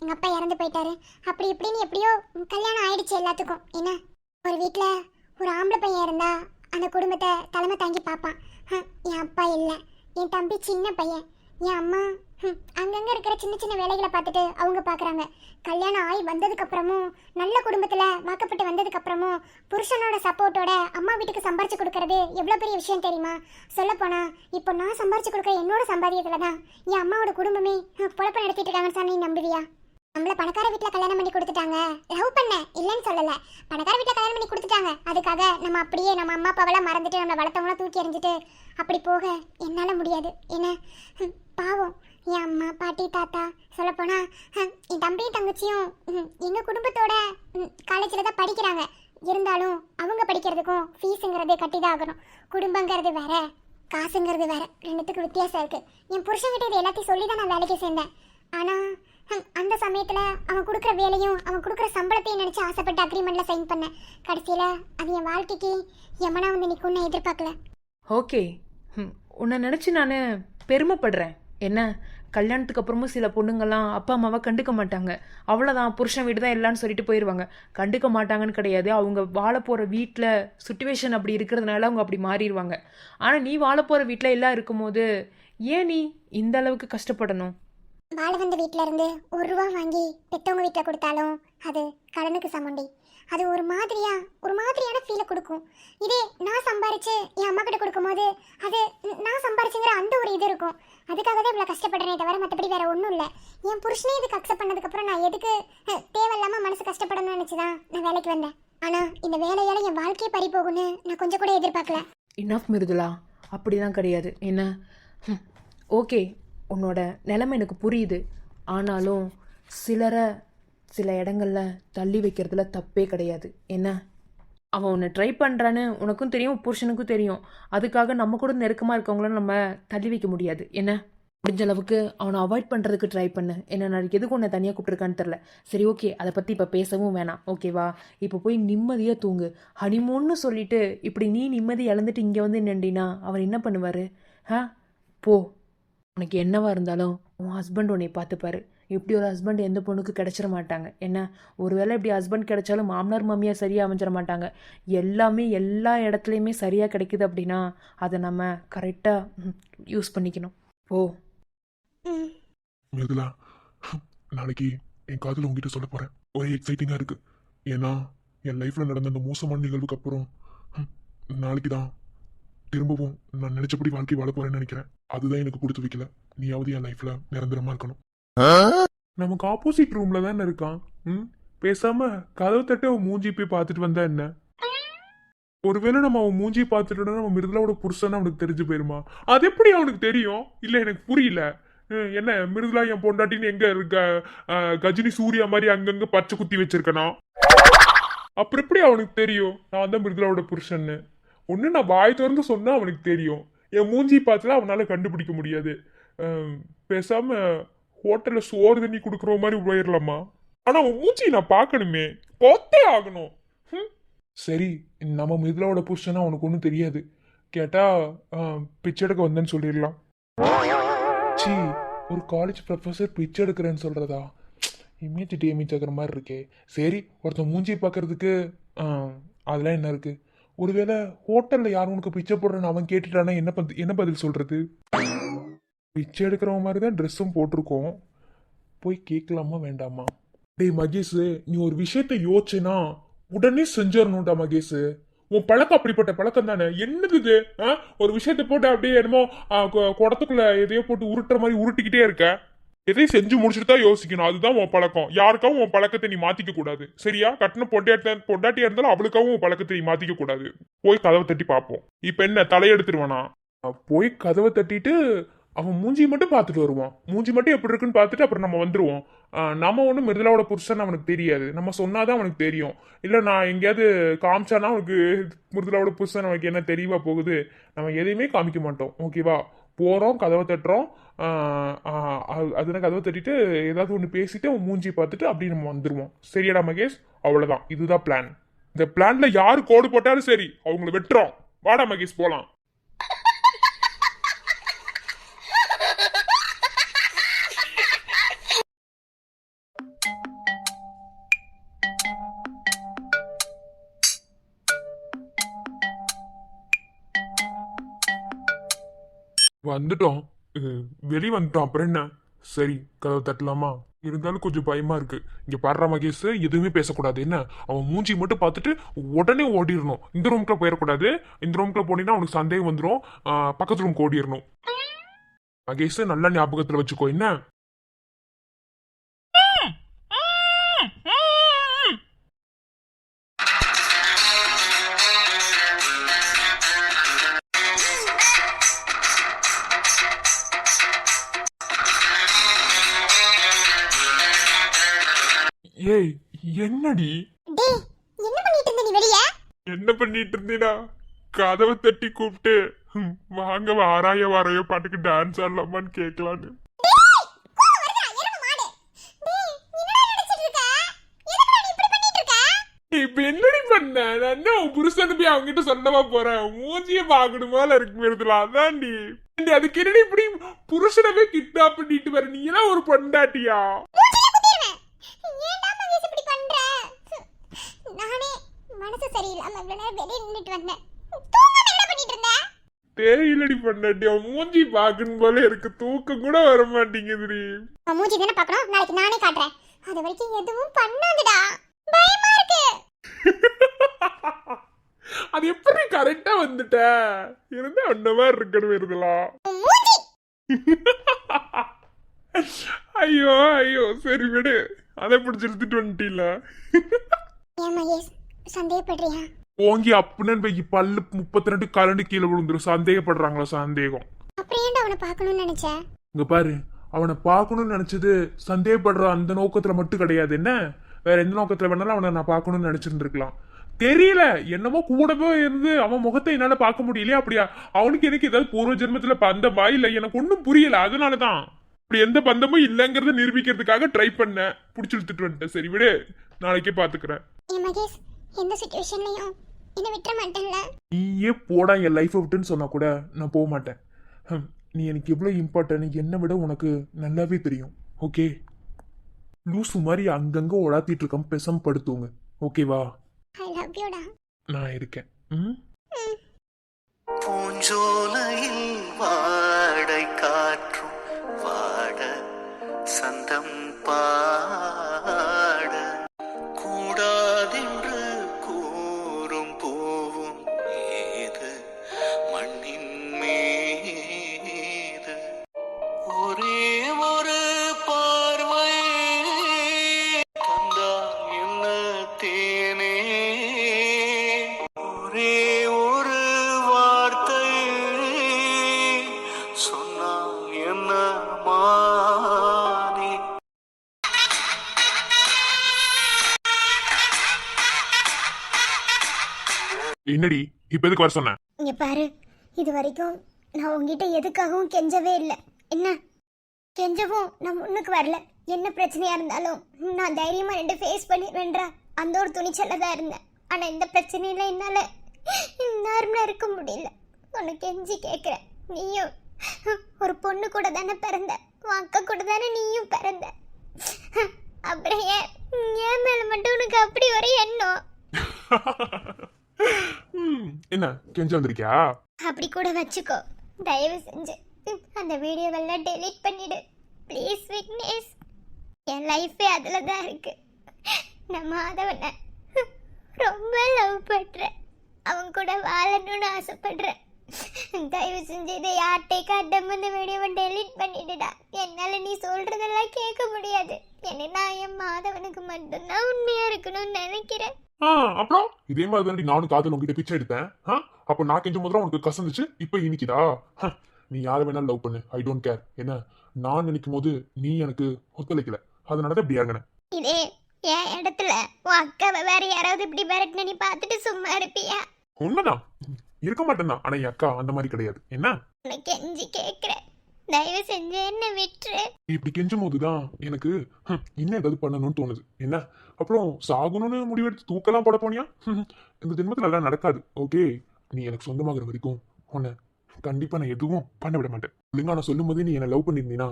எங்கள் அப்பா இறந்து போயிட்டாரு. அப்படி இப்படின்னு எப்படியோ கல்யாணம் ஆயிடுச்சு எல்லாத்துக்கும். என்ன, ஒரு வீட்டில் ஒரு ஆம்பளை பையன் இருந்தா அந்த குடும்பத்தை தலைமை தாங்கி பார்ப்பான். என் அப்பா இல்லை, என் தம்பி சின்ன பையன், என் அம்மா அங்கங்கே இருக்கிற சின்ன சின்ன வேலைகளை பார்த்துட்டு அவங்க பார்க்குறாங்க. கல்யாணம் ஆகி வந்ததுக்கப்புறமும் நல்ல குடும்பத்தில் வாக்கப்பட்டு வந்ததுக்கப்புறமும் புருஷனோட சப்போர்ட்டோட அம்மா வீட்டுக்கு சம்பாரிச்சு கொடுக்கறது எவ்வளோ பெரிய விஷயம் தெரியுமா? சொல்லப்போனால் இப்போ நான் சம்பாரிச்சு கொடுக்குற என்னோட சம்பாதியத்தில் தான் என் அம்மாவோட குடும்பமே பொழப்பு நடத்திட்டு இருக்காங்கன்னு சார், நீ நம்புவியா? நம்மள பணக்கார வீட்டில் கல்யாணம் பண்ணி கொடுத்துட்டாங்க. லவ் பண்ண இல்லைன்னு சொல்லலை, பணக்கார வீட்டில் கல்யாணம் பண்ணி கொடுத்துட்டாங்க. அதுக்காக நம்ம அப்படியே நம்ம அம்மா அப்பாவெல்லாம் மறந்துட்டு நம்மளை வளர்த்தவங்களாம் தூக்கி எறிஞ்சிட்டு அப்படி போக என்னால் முடியாது. என்ன, பாவம் என் அம்மா பாட்டி தாத்தா. சொல்லப்போனால் என் தம்பியும் தங்கச்சியும் எங்கள் குடும்பத்தோட காலேஜில் தான் படிக்கிறாங்க. இருந்தாலும் அவங்க படிக்கிறதுக்கும் ஃபீஸுங்கிறது கட்டி தான் ஆகணும். குடும்பங்கிறது வேற, காசுங்கிறது வேற, ரெண்டுத்துக்கு வித்தியாசம் இருக்கு. என் புருஷன்கிட்ட இது எல்லாத்தையும் சொல்லி தான் நான் வேலைக்கு சேர்ந்தேன். ஆனா அந்த சமயத்துல அவன் கொடுக்குற வேலையும் அவன் கொடுக்குற சம்பளத்தையும் நினைச்சு ஆசைப்பட்டு அக்ரிமெண்ட்ல சைன் பண்ணேன். கடைசியில அது என் வாழ்க்கைக்கு எமனா வந்து நிற்கும்னு நான் எதிர்பார்க்கல. ஓகே, உன்னை நினச்சி நான் பெருமைப்படுறேன். என்ன, கல்யாணத்துக்கு அப்புறமும் சில பொண்ணுங்கள்லாம் அப்பா அம்மாவை கண்டுக்க மாட்டாங்க. அவ்வளோதான், புருஷன் வீடு தான் எல்லான்னு சொல்லிட்டு போயிடுவாங்க. கண்டுக்க மாட்டாங்கன்னு கிடையாது, அவங்க வாழ போகிற வீட்டில் சுச்சுவேஷன் அப்படி இருக்கிறதுனால அவங்க அப்படி மாறிடுவாங்க. ஆனால் நீ வாழ போகிற வீட்டில் எல்லாம் இருக்கும்போது ஏன் நீ இந்த அளவுக்கு கஷ்டப்படணும்? வாழ வந்த வீட்டில இருந்து 1 ரூபா வாங்கி பெத்தவங்க வீட்டில் கொடுத்தாலும் அது கடனுக்கு சமண்டி. அது ஒரு மாதிரியான ஃபீலை கொடுக்கும். இதே நான் சம்பாரிச்சு என் அம்மா கிட்ட கொடுக்கும்போது அது நான் சம்பாரிச்சுங்கிற அந்த ஒரு இது இருக்கும். அதுக்காக தான் இவ்வளோ கஷ்டப்படுறேனே தவிர மற்றபடி வேற ஒன்றும் இல்லை. என் புருஷனே இதுக்கு அக்செப்ட் பண்ணதுக்கப்புறம் நான் எதுக்கு தேவையில்லாமல் மனசு கஷ்டப்படணும்னு நினச்சி தான் நான் வேலைக்கு வந்தேன். ஆனால் இந்த வேலையால் என் வாழ்க்கையே பறி போகும்னு நான் கொஞ்சம் கூட எதிர்பார்க்கல. இனஃப் மிருதுலா, அப்படிலாம் கிடையாது. என்ன, ஓகே, உன்னோட நிலைமை எனக்கு புரியுது. ஆனாலும் சில இடங்கள்ல தள்ளி வைக்கிறதுல தப்பே கிடையாது. என்ன, அவன் உன்னை ட்ரை பண்ணுறான்னு உனக்கும் தெரியும், புருஷனுக்கும் தெரியும். அதுக்காக நம்ம கூட நெருக்கமாக இருக்கவங்கள நம்ம தள்ளி வைக்க முடியாது. என்ன, முடிஞ்ச அளவுக்கு அவனை அவாய்ட் பண்ணுறதுக்கு ட்ரை பண்ணு. என்ன, நாளைக்கு எதுக்கு உன்னை தனியாக கூப்பிட்ருக்கான்னு தெரில. சரி, ஓகே, அதை பற்றி இப்போ பேசவும் வேணாம். ஓகேவா? இப்போ போய் நிம்மதியாக தூங்கு. ஹனிமூன்னு சொல்லிட்டு இப்படி நீ நிம்மதி இழந்துட்டு இங்கே வந்து நின்றினா அவர் என்ன பண்ணுவார்? போ. உனக்கு என்னவா இருந்தாலும் உன் ஹஸ்பண்ட் உன்னை பார்த்துப்பாரு. இப்படி ஒரு ஹஸ்பண்ட் எந்த பொண்ணுக்கு கிடைச்சிட மாட்டாங்க. என்ன, ஒருவேளை இப்படி ஹஸ்பண்ட் கிடைச்சாலும் மாமனார் மாமியார் சரியாக அமைஞ்சிட மாட்டாங்க. எல்லாமே எல்லா இடத்துலையுமே சரியாக கிடைக்குது அப்படின்னா அதை நம்ம கரெக்டாக யூஸ் பண்ணிக்கணும். ஓ மிருதுலா, நாளைக்கு என் காதல உங்ககிட்ட சொல்ல போறேன். ஒரே எக்ஸைட்டிங்கா இருக்கு. ஏன்னா என் லைஃப்ல நடந்த அந்த மோசமான நிகழ்வுக்கு அப்புறம் நாளைக்கு தான் திரும்பவும் நான் நினைச்சபடி வாழ்க்கை வாழ போறேன்னு நினைக்கிறேன். அதுதான் எனக்கு கொடுத்து வைக்கல. நீயாவது என் லைஃப்ல நிரந்தரமா இருக்கணும். நமக்கு ஆப்போசிட் ரூம்ல தானே இருக்கான். பேசாம கதவு தட்ட அவன் மூஞ்சி போய் பார்த்துட்டு வந்தா என்ன? ஒருவேளை நம்ம அவன் மூஞ்சி பார்த்துட்டோம்னா நம்ம மிருதுலாவோட புருஷன் அவனுக்கு தெரிஞ்சு போயிருமா? அது எப்படி அவனுக்கு தெரியும்? இல்ல எனக்கு புரியல. என்ன, மிருதுலா என் பொண்டாட்டின்னு எங்க இருக்க? கஜினி சூர்யா மாதிரி அங்கங்க பச்சை குத்தி வச்சிருக்கனா? அப்புறம் எப்படி அவனுக்கு தெரியும் நான் தான் மிருதுலாவோட புருஷன்னு? ஒண்ணு நான் வாய் திறந்து சொன்னா அவனுக்கு தெரியும். என் மூஞ்சி பார்த்துலாம் அவனால கண்டுபிடிக்க முடியாது. பேசாம ஹோட்டல்ல சோறு தண்ணி கொடுக்குற மாதிரி போயிடலாமா? ஆனா உன் மூஞ்சி நான் பார்க்கணுமே, பார்த்தே ஆகணும். சரி, நம்ம மிருதுலாவோட புருஷனா அவனுக்கு ஒன்றும் தெரியாது. கேட்டா பிச்சை எடுக்க வந்தேன்னு சொல்லிடலாம். சி, ஒரு காலேஜ் ப்ரொஃபஸர் பிச்சை எடுக்கிறேன்னு சொல்றதா? இமேஜ் டேமேஜ் ஆகிற மாதிரி இருக்கே. சரி, ஒருத்தன் மூஞ்சி பார்க்கறதுக்கு அதெல்லாம் என்ன இருக்கு? ஒருவேளை ஹோட்டல்ல யாரும் உனக்கு பிச்சை போடுறேன்னு அவன் கேட்டுட்டானா என்ன பதில் சொல்றது? பிச்சை எடுக்கிறவங்க மாதிரி தான் ட்ரெஸ்ஸும் போட்டிருக்கோம். போய் கேட்கலாமா வேண்டாமா? டேய் மகேஷ், நீ ஒரு விஷயத்த யோசிச்சுனா உடனே செஞ்சிடணும்டா மகேஷ். உன் பழக்கம் அப்படிப்பட்ட பழக்கம் தானே. என்னது இது? ஒரு விஷயத்த போட்டு அப்படியே என்னமோ குடத்துக்குள்ள எதையோ போட்டு உருட்டுற மாதிரி உருட்டிக்கிட்டே இருக்க. எதையும் செஞ்சு முடிச்சுட்டு தான் யோசிக்கணும். அதுதான் உன் பழக்கம். யாருக்காவும் உன் பழக்கத்தை நீ மாத்திக்க கூடாது. சரியா? கட்டின பொண்டாட்டியா இருந்தாலும் அவளுக்காவும் உன் பழக்கத்தை நீ மாத்திக்க கூடாது. போய் கதவை தட்டி பார்ப்போம். இப்ப என்ன தலையெடுத்துருவானா? போய் கதவை தட்டிட்டு அவன் மூஞ்சி மட்டும் பார்த்துட்டு வருவான். மூஞ்சி மட்டும் எப்படி இருக்குன்னு பார்த்துட்டு அப்புறம் நம்ம வந்துருவோம். நம்ம ஒன்றும் மிருதுலாவோட புருஷன் அவனுக்கு தெரியாது. நம்ம சொன்னாதான் அவனுக்கு தெரியும். இல்லை நான் எங்கேயாவது காமிச்சானா அவனுக்கு மிருதுலாவோட புருஷன் அவனுக்கு என்ன தெரியவா போகுது? நம்ம எதையுமே காமிக்க மாட்டோம். ஓகேவா? போகிறோம், கதவை தட்டுறோம். அதுனா கதவை தட்டிட்டு ஏதாவது ஒன்று பேசிட்டு அவன் மூஞ்சி பார்த்துட்டு அப்படி நம்ம வந்துருவோம். சரியாடா மகேஷ்? அவ்வளோதான், இதுதான் பிளான். இந்த பிளான்ல யாரு கோடு போட்டாலும் சரி அவங்கள வெட்டுறோம். வாடா மகேஷ், போலாம். வந்துட்டோம், வெளியே வந்துட்டோம். அப்புறம் என்ன? சரி, கதவை தட்டலாமா? இருந்தாலும் கொஞ்சம் பயமா இருக்கு. இங்க பாடுற மகேஷ், எதுவுமே பேசக்கூடாது. என்ன, அவன் மூஞ்சி மட்டும் பார்த்துட்டு உடனே ஓடிடணும். இந்த ரூம்குள்ள போயிடக்கூடாது. இந்த ரூம்குள்ள போனீங்கன்னா அவனுக்கு சந்தேகம் வந்துடும். பக்கத்து ரூம்க்கு ஓடிடணும். மகேஷ், நல்லா ஞாபகத்துல வச்சுக்கோ. என்ன? ஏய், என்னடி டேய், என்ன பண்ணிட்டு இருந்த நீ வெளிய? என்ன பண்ணிட்டு இருந்தீனா? கதவை தட்டி கூப்பிட்டு வாங்க வாராய வாராய பாட்டுக்கு டான்ஸ் ஆடலாமான்னு கேட்கலான்னு. இப்ப என்னடி பண்ண? நான் என்ன உன் புருஷனு போய் அவங்க கிட்ட சொன்னமா போறேன்? மூஞ்சிய பாக்கணுமால இருக்கு வருதுல, அதான்டி. அதுக்கு என்னடி இப்படி புருஷனவே கிட்னாப் பண்ணிட்டு வர? நீ எல்லாம் ஒரு பொண்டாட்டியா? தெரியலடி பொண்டாட்டி, அவன் மூஞ்சி பாக்கணும் போல இருக்கு. தூக்கம் கூட வர மாட்டேங்குதுடி. மூஞ்சி தானே பார்க்கணும், நாளைக்கு நானே காட்டுறேன். அது வரைக்கும் எதுவும் பண்ணாதடா, பயமா இருக்கு. அது எப்படி கரெக்டா வந்துட்ட? இருந்தா அந்த மாதிரி இருக்கணும் இருக்கலாம். ஐயோ ஐயோ, சரி விடு. அதை பிடிச்சி எடுத்துட்டு வந்துட்டீல. சந்தேகப்படுறியா? ஓங்கி அப்படின்னு போய் பல்லு 32 கரண்டு கீழே விழுந்துரும். சந்தேகப்படுறாங்களா? சந்தேகம். அப்புறம் ஏன்டா அவனை பார்க்கணும்னு நினைச்சேன்? இங்க பாரு, அவனை பார்க்கணும்னு நினைச்சது சந்தேகப்படுற அந்த நோக்கத்துல மட்டும் கிடையாது. என்ன வேற எந்த நோக்கத்துல வேணாலும் அவனை நான் பார்க்கணும்னு நினைச்சிருந்துருக்கலாம். தெரியல, என்னமோ கூடவே இருந்து அவன் முகத்தை என்னால பார்க்க முடியலையா? அப்படியா அவனுக்கு எனக்கு ஏதாவது பூர்வ ஜென்மத்துல பந்தமா இல்ல? எனக்கு ஒன்னும் புரியல. அதனாலதான் அப்படி எந்த பந்தமும் இல்லங்கிறத நிரூபிக்கிறதுக்காக ட்ரை பண்ண. புடிச்சு இழுத்துட்டு வந்துட்டேன். சரி விடு, நாளைக்கே பாத்துக்கிறேன். மகேஷ், எந்த சிச்சுவேஷன்லயும் என்ன விட்டுற மாட்டேன்ல? நீயே போடா என் லைஃபை விட்டுன்னு சொன்னா கூட நான் போக மாட்டேன். நீ எனக்கு எவ்வளவு இம்பார்ட்டன் என்னை விட உனக்கு நல்லாவே தெரியும். ஓகே, லூசு மாதிரி அங்கங்க உடாத்திட்டு இருக்காம பெசம் படுத்துவங்க. ஓகேவா? ஐ லவ் யூ டா. நான் இருக்கேன். பூஞ்சோலையில் வாடை காற்றும் வாட சந்தம் பாட கூடாதென்று கூறும் பூவும் ஏது மண்ணின் மீது ஒரே ஒரு பார்வை தந்தா என்ன தேனே ஒரே ஒரு வார்த்தை சொன்னால் என்ன மானே. என்னடி இப்ப எதுக்கு வர சொன்ன? இங்க பாரு, இது வரைக்கும் நான் உங்ககிட்ட எதுக்காகவும் கெஞ்சவே இல்லை. என்ன கெஞ்சவும் நான் முன்னுக்கு வரல. என்ன பிரச்சனையா இருந்தாலும் நான் தைரியமா ரெண்டு ஃபேஸ் பண்ணிடுவேன்றா அந்த ஒரு துணிச்சல்ல தான் இருந்தேன். ஆனா இந்த பிரச்சனையில என்னால நார்மலா இருக்க முடியல. உனக்கு கெஞ்சி கேட்கிறேன், நீயும் ஒரு பொண்ணு கூட தானே பிறந்த, உன் அக்கா கூட தானே நீயும் பிறந்த. அப்புறம் ஏன் மேல மட்டும் உனக்கு அப்படி ஒரு எண்ணம்? என்ன கெஞ்ச வந்திருக்கியா? அப்படி கூட வச்சுக்கோ. தயவு செஞ்சு அந்த வீடியோவெல்லாம் டெலீட் பண்ணிடு ப்ளீஸ் விக்னேஷ். என் லைஃபே அதுல தான் இருக்கு. நான் மாதவனை ரொம்ப லவ் பண்றேன், அவன் கூட வாழணும்னு ஆசைப்படுறேன். தயவு செஞ்சு இதை யார்கிட்டே காட்டாம இந்த வீடியோவை டெலீட் பண்ணிடுடா. என்னால நீ சொல்றதெல்லாம் கேட்க முடியாது. ஏன்னா நான் என் மாதவனுக்கு மட்டும்தான் உண்மையா இருக்கணும்னு நினைக்கிறேன். அப்புறம் இதே மாதிரி தாண்டி நானும் காதல் உங்ககிட்ட பிச்சை எடுத்தேன். அப்ப நான் கெஞ்சும் போது உனக்கு கசந்துச்சு, இப்ப இனிக்குதா? நீ யாரை வேணாலும் லவ் பண்ணு, ஐ டோன்ட் கேர். என்ன நான் நினைக்கும் போது நீ எனக்கு ஒத்துழைக்கல, அதனாலதான் இப்படி இறங்கினேன். இதே என் இடத்துல உன் அக்காவை வேற யாராவது இப்படி மிரட்டின நீ பார்த்துட்டு சும்மா இருப்பியா? உண்மைதான், இருக்க மாட்டேன்னா. ஆனா என் அக்கா அந்த மாதிரி கிடையாது. என்ன உனக்கு கெஞ்சி கேட்கிறேன், தயவு செஞ்சு என்ன விட்டுரு. இப்படி கெஞ்சும் போதுதான் எனக்கு இன்னும் ஏதாவது பண்ணணும்னு தோணுது. என்ன அப்புறம் சாகணும்னு முடிவெடுத்து தூக்கலாம் போட போனியா? இந்த ஜென்மத்துல எல்லாம் நடக்காது. ஓகே, நீ எனக்கு சொந்தமாகிற வரைக்கும் உன்னை கண்டிப்பா நான் எதுவும் பண்ண விட மாட்டேன். இல்லைங்க நான் சொல்லும் போதே நீ என்ன லவ் பண்ணிருந்தீங்கன்னா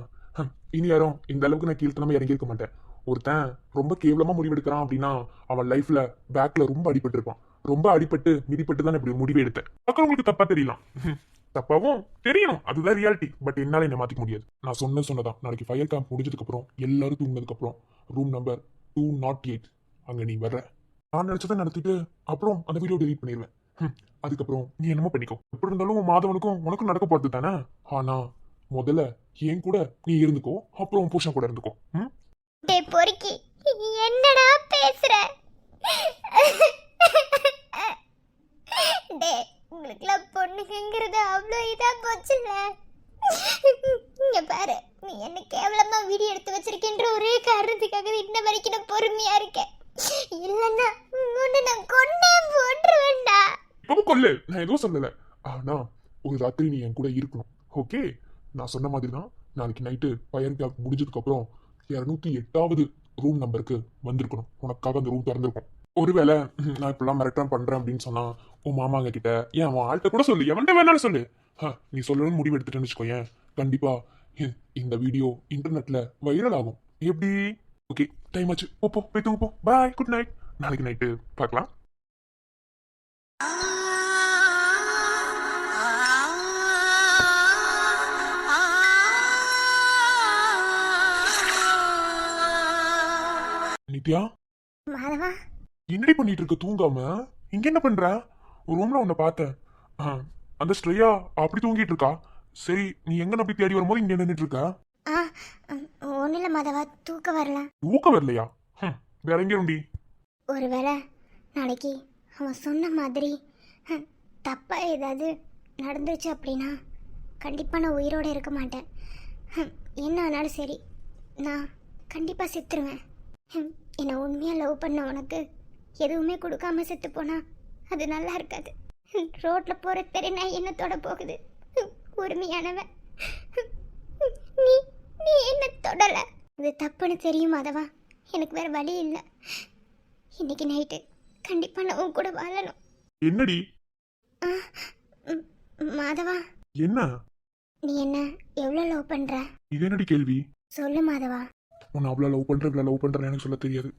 இனி யாரும் இந்த அளவுக்கு நான் கீழ்த்தனமா இறங்கியிருக்க மாட்டேன். ஒருத்தன் ரொம்ப கேவலமா முடிவெடுக்கிறான் அப்படின்னா அவன் லைஃப்ல பேக்ல ரொம்ப அடிபட்டு இருப்பான். ரொம்ப அடிபட்டு மிதிப்பட்டு தான் இப்படி முடிவு எடுத்தேன். உங்களுக்கு தப்பா தெரியலாம், தப்பாவும் தெரியணும், அதுதான் ரியாலிட்டி. பட் என்னால என்ன மாத்திக்க முடியாது. நான் சொன்னதான். நாளைக்கு ஃபயர் கேம்ப் முடிஞ்சதுக்கு அப்புறம் எல்லாரும் தூங்கினதுக்கு அப்புறம் ரூம் நம்பர் 208 அங்க நீ வர்ற. நான் நினைச்சதை நடத்திட்டு அப்புறம் அந்த வீடியோ டெலீட் பண்ணிடுவேன். அதுக்கப்புறம் நீ என்னமோ பண்ணிக்கோ. எப்படி இருந்தாலும் மாதவனுக்கும் உனக்கும் நடக்க போறது தானே. ஆனா முதல்ல என் கூட நீ இருந்துக்கோ, அப்புறம் புருஷன் கூட இருந்துக்கோ. டேய் பொறுக்கி, என்னடா பேசுற? டேய், உங்களுக்குலாம் பொண்ணுங்கிறது அவ்வளோ இதா போச்சுல்ல. இங்க பாரு, நீ என்ன கேவலமா வீடியோ எடுத்து வச்சிருக்கின்ற ஒரே காரணத்துக்காக இன்ன வரைக்கும் நான் பொறுமையா இருக்கேன். இல்லன்னா உன்னை நான் கொன்னே போட்டுருவேன்டா. இப்போ சொல்லு, நான் எதுவும் சொல்லல. ஆனா ஒரு ராத்திரி நீ என் கூட இருக்கணும், ஓகே? நான் சொன்ன மாதிரி தான் நாளைக்கு நைட்டு ஃபயர் கிளாக் முடிஞ்சதுக்கு அப்புறம் 208வது ரூம் நம்பருக்கு வந்திருக்கணும். உனக்காக அந்த ரூம் திறந்திருக்கும். ஒருவேளை நான் இப்பெல்லாம் மிரட்டம் பண்றேன் அப்படின்னு சொன்னா உன் மாமாங்க கிட்ட, ஏன் அவன் ஆள்கிட்ட கூட சொல்லு, எவன்கிட்ட வேணாலும் சொல்லு. நீ சொல்லணும்னு முடிவு எடுத்துட்டேன்னு வச்சுக்கோயேன், கண்டிப்பா இந்த வீடியோ இன்டர்நெட்ல வைரல் ஆகும். எப்படி? ஓகே, டைம் ஆச்சு, போய் தூங்க போ. பாய், குட் நைட். நாளைக்கு நைட்டு பார்க்கலாம். நித்யா, மாதவா, என்னடி பண்ணிட்டு இருக்க தூங்காம? இங்க என்ன பண்ற? ஒரு ரூம்ல உன்னை பார்த்தேன். அந்த ஸ்ட்ரையா அப்படி தூங்கிட்டு இருக்கா. சரி, நீ எங்க அப்படி தேடி வரும்போது இங்க நின்றுட்டு இருக்க? ஒன்றும் இல்லை மாதவா, தூக்கம் வரல. தூக்கம் வரலையா? வேற எங்க உண்டி? ஒருவேளை நாளைக்கு அவன் சொன்ன மாதிரி தப்பா ஏதாவது நடந்துச்சு அப்படின்னா கண்டிப்பாக நான் உயிரோடு இருக்க மாட்டேன். என்ன ஆனாலும் சரி, நான் கண்டிப்பாக செத்துருவேன். என்னை உண்மையாக லவ் பண்ண உனக்கு எதுவுமே கொடுக்காம செத்து போனா அது நல்லா இருக்காது. ரோட்டில் போகிற தெரிய நான் என்ன தொட போகுது? உரிமையானவன் நீ நீ என்ன தொடலை. இது தப்புன்னு தெரியும் மாதவா, எனக்கு வேற வழி இல்லை. இன்னைக்கு நைட்டு கண்டிப்பாக நான் உன் கூட வாழணும். என்னடி மாதவா, என்ன? நீ என்ன எவ்வளோ லவ் பண்ணுற? இது என்னடி கேள்வி? சொல்லு மாதவா. உன்னை அவ்வளோ லவ் பண்ற, இவ்வளோ லவ் பண்றேன்னு எனக்கு சொல்ல தெரியாது.